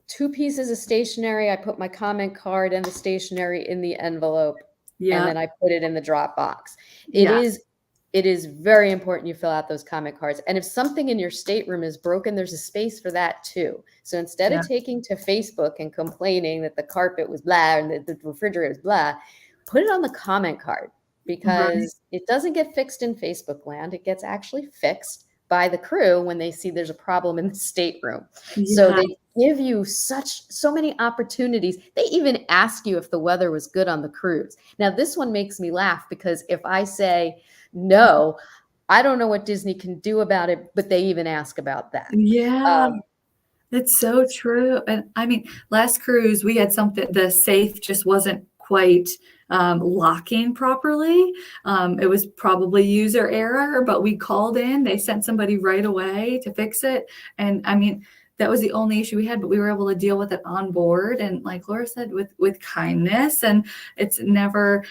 2 pieces of stationery. I put my comment card and the stationery in the envelope, and then I put it in the drop box. It is very important you fill out those comment cards. And if something in your stateroom is broken, there's a space for that too. So instead of taking to Facebook and complaining that the carpet was blah and the refrigerator is blah, put it on the comment card because it doesn't get fixed in Facebook land. It gets actually fixed by the crew when they see there's a problem in the stateroom. So they give you so many opportunities. They even ask you if the weather was good on the cruise. Now, this one makes me laugh because if I say no, I don't know what Disney can do about it, but they even ask about that. Yeah. It's so true. And I mean, last cruise, we had something, the safe just wasn't quite locking properly. It was probably user error, but we called in, they sent somebody right away to fix it. And I mean, that was the only issue we had, but we were able to deal with it on board. And like Laura said, with kindness, and it's never,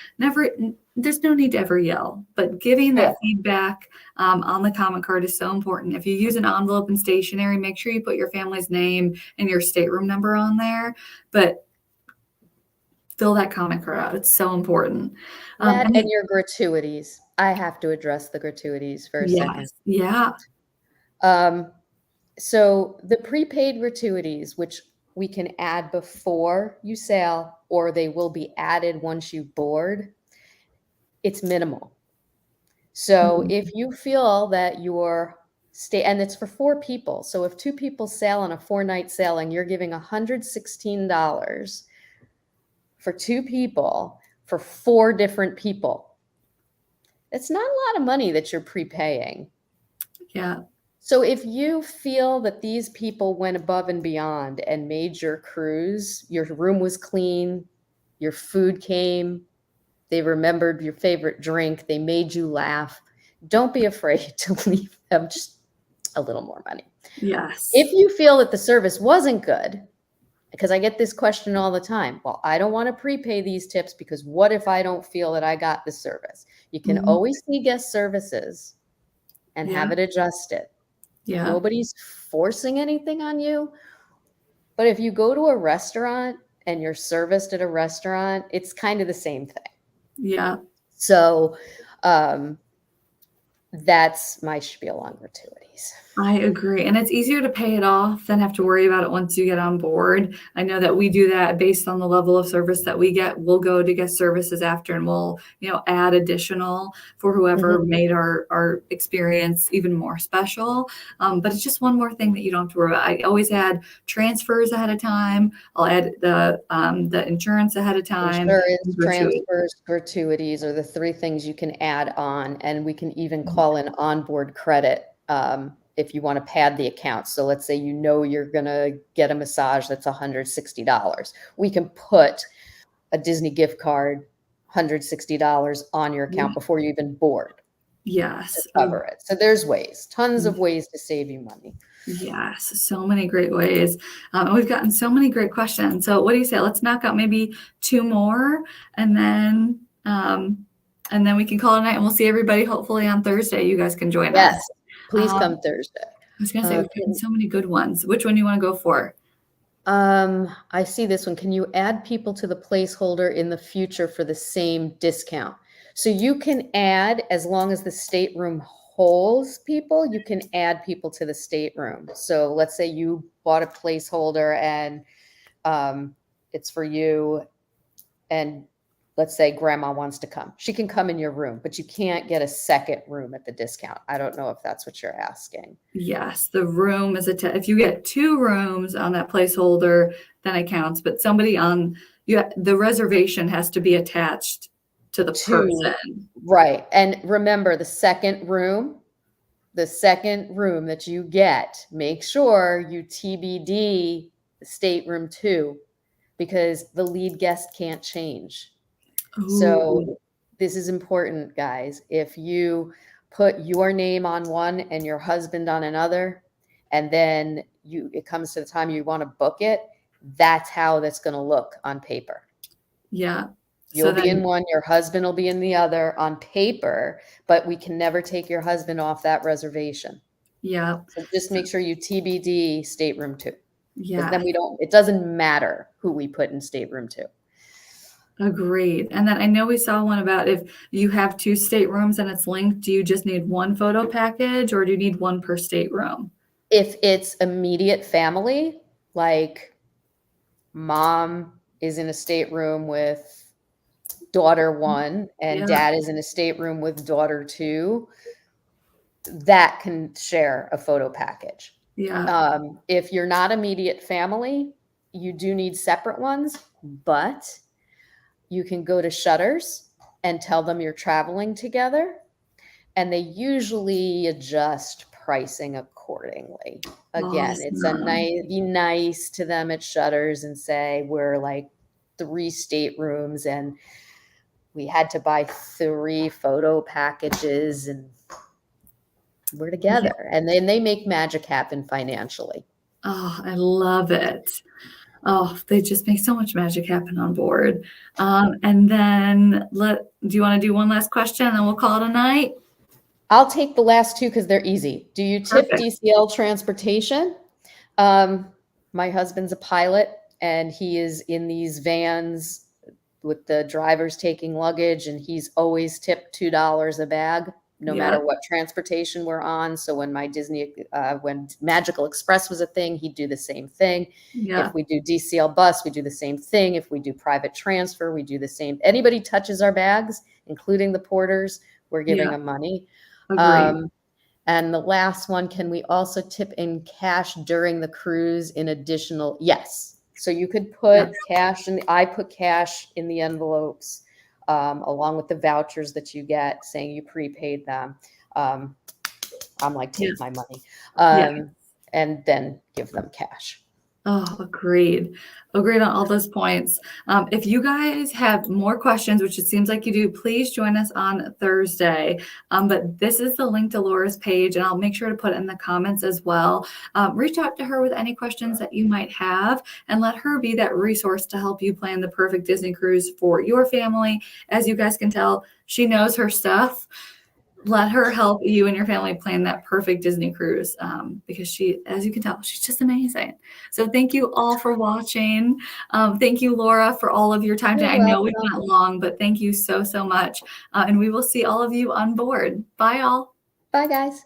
there's no need to ever yell, but giving that feedback on the comment card is so important. If you use an envelope and stationery, make sure you put your family's name and your stateroom number on there, but fill that comment card out. It's so important. That and your gratuities. I have to address the gratuities for a second. Yes, yeah. So the prepaid gratuities, which we can add before you sail, or they will be added once you board, it's minimal. So if you feel that your stay, and it's for 4 people. So if 2 people sail on a 4-night sailing, you're giving $116 for 2 people for 4 different people. It's not a lot of money that you're prepaying. Yeah. So if you feel that these people went above and beyond and made your cruise, your room was clean, your food came, they remembered your favorite drink, they made you laugh, don't be afraid to leave them just a little more money. Yes. If you feel that the service wasn't good, because I get this question all the time, well, I don't want to prepay these tips because what if I don't feel that I got the service? You can always see guest services and have it adjusted. Yeah. Nobody's forcing anything on you. But if you go to a restaurant and you're serviced at a restaurant, it's kind of the same thing. Yeah. So that's my spiel on gratuities. I agree. And it's easier to pay it off than have to worry about it once you get on board. I know that we do that based on the level of service that we get. We'll go to guest services after and we'll, add additional for whoever made our experience even more special. But it's just one more thing that you don't have to worry about. I always add transfers ahead of time. I'll add the insurance ahead of time. Insurance, transfers, gratuities are the 3 things you can add on. And we can even call in onboard credit if you want to pad the account. So let's say you're going to get a massage that's $160. We can put a Disney gift card, $160 on your account before you even board. Yes. To cover it. So there's tons of ways to save you money. Yes, so many great ways. We've gotten so many great questions. So what do you say? Let's knock out maybe 2 more and then we can call it a night and we'll see everybody hopefully on Thursday. You guys can join us. Please come Thursday. I was going to say, we've gotten so many good ones. Which one do you want to go for? I see this one. Can you add people to the placeholder in the future for the same discount? So you can add, as long as the stateroom holds people, you can add people to the stateroom. So let's say you bought a placeholder and it's for you, and let's say grandma wants to come. She can come in your room, but you can't get a second room at the discount. I don't know if that's what you're asking. Yes, the room is if you get 2 rooms on that placeholder, then it counts. But somebody the reservation has to be attached to the person. Right. And remember, the second room that you get, make sure you TBD stateroom 2, because the lead guest can't change. Ooh. So this is important, guys. If you put your name on one and your husband on another, and then it comes to the time you want to book it, that's how that's going to look on paper. Yeah. You'll be in one, your husband will be in the other on paper, but we can never take your husband off that reservation. Yeah. So just make sure you TBD stateroom 2. Yeah. Then it doesn't matter who we put in stateroom 2. Agreed. And then I know we saw one about if you have 2 staterooms and it's linked, do you just need 1 photo package or do you need 1 per stateroom? If it's immediate family, like mom is in a stateroom with daughter 1 and dad is in a stateroom with daughter 2, that can share a photo package. Yeah. If you're not immediate family, you do need separate ones, but you can go to Shutters and tell them you're traveling together, and they usually adjust pricing accordingly. Again, Awesome. be nice to them at Shutters and say we're like 3 staterooms and we had to buy 3 photo packages, and we're Yeah. together. And then they make magic happen financially. Oh, I love it. Oh, they just make so much magic happen on board. And then do you want to do one last question and then we'll call it a night? I'll take the last 2 because they're easy. Do you tip Perfect. DCL transportation? Um, my husband's a pilot, and he is in these vans with the drivers taking luggage, and he's always tipped $2 a bag, no Yeah. matter what transportation we're on. So when when Magical Express was a thing, he'd do the same thing. Yeah. If we do DCL bus, we do the same thing. If we do private transfer, we do the same. Anybody touches our bags, including the porters, we're giving Yeah. them money. Agreed. Um, and the last one, can we also tip in cash during the cruise in additional? Yes. So you could Yeah. put cash in, I put cash in the envelopes, along with the vouchers that you get saying you prepaid them. I'm like, Yeah. take my money, Yeah. and then give them cash. Oh, agreed. Agreed on all those points. If you guys have more questions, which it seems like you do, please join us on Thursday. But this is the link to Laura's page, and I'll make sure to put it in the comments as well. Reach out to her with any questions that you might have, and let her be that resource to help you plan the perfect Disney cruise for your family. As you guys can tell, she knows her stuff. Let her help you and your family plan that perfect Disney cruise, because she, as you can tell, she's just amazing. So thank you all for watching. Thank you, Laura, for all of your time You're today. I know we welcome. went long, but thank you so, so much. And we will see all of you on board. Bye, all. Bye, guys.